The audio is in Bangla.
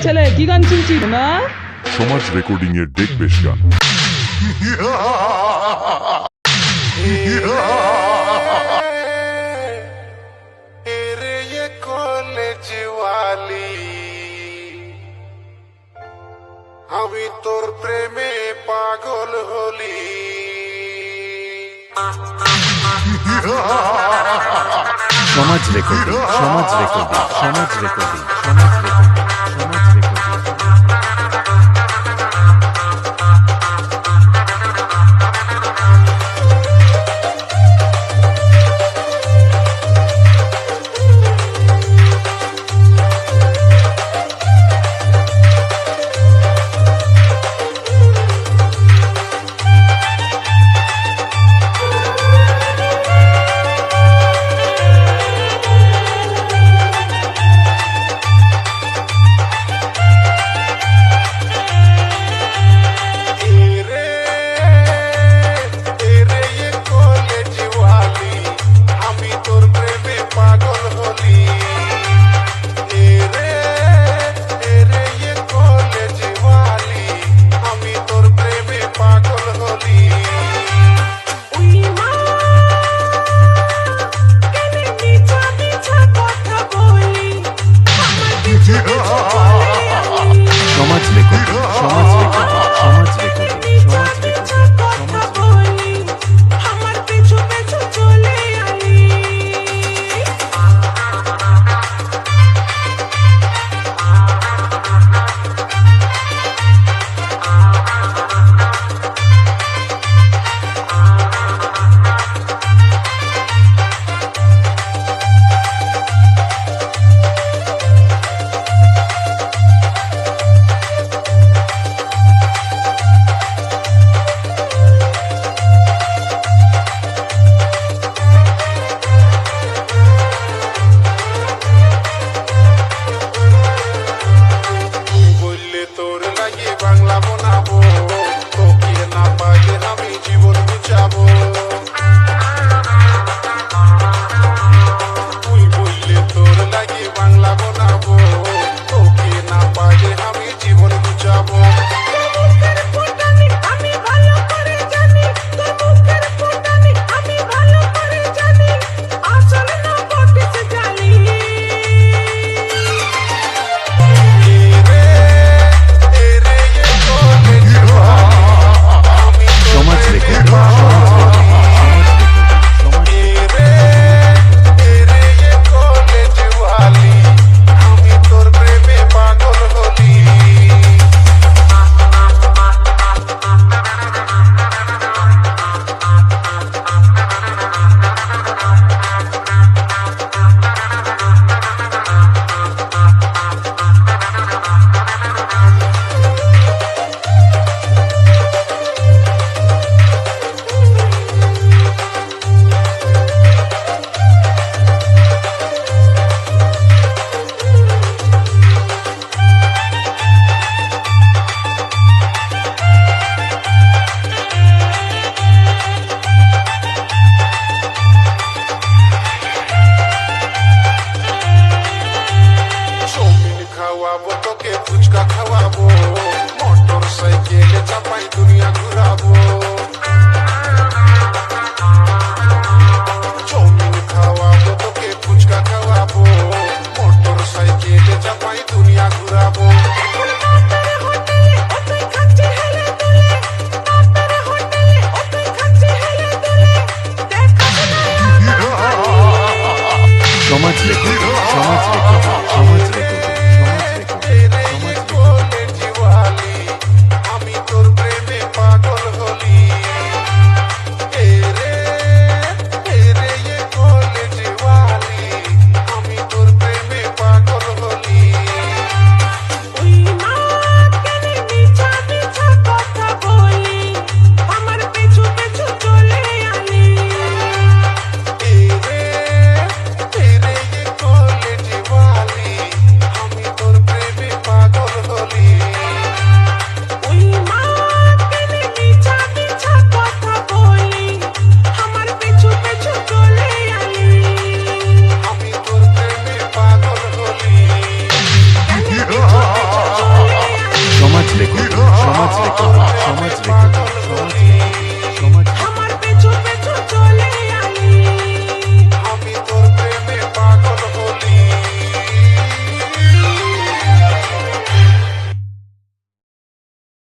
ছেলে কি গান শুনছিস না? সমাজ রেকর্ডিং এর ডেক বেশ গান। আমি তোর প্রেমে পাগল হলি। সমাজ রেকর্ডিং, সমাজ রেকর্ডিং, সমাজ রেকর্ডিং, সমাজ রেকর্ডিং, সমাজ রেকর্ডিং। সমাজ রেকর্ডিং, সমাজ রেকর্ডিং, সমাজ রেকর্ডিং, সমাজ রেকর্ডিং, সমাজ রেকর্ডিং। আমার পিছু পিছু চলে আলি। বাংলা বানাবো, তোকে না পাইলে আমি জীবন বুঝাবো। তুই বললে তোর লাগে বাংলা বানাবো, তোকে না পাইলে আমি জীবন বুঝাবো। আমি ভালো করে জানি, তোর মুখের ফুটানি আমি ভালো করে জানি, আসলে না বটিস জানি। সমাজ রেকর্ডিং, সমাজ রেকর্ডিং, সমাজ রেকর্ডিং। আমি তোর প্রেমে পাগল হলি। খাওয়াবো তোকে ফুচকা খাওয়াবো, মোটর সাইকেলে চাপাই দুনিয়া ঘুরাবো। চৌমিন খাওয়াবো তোকে ফুচকা খাওয়াবো, মোটর সাইকেলে চাপাই দুনিয়া ঘুরাবো। সমাজ রেকর্ডিং, সমাজ রেকর্ডিং, সমাজ রেকর্ডিং।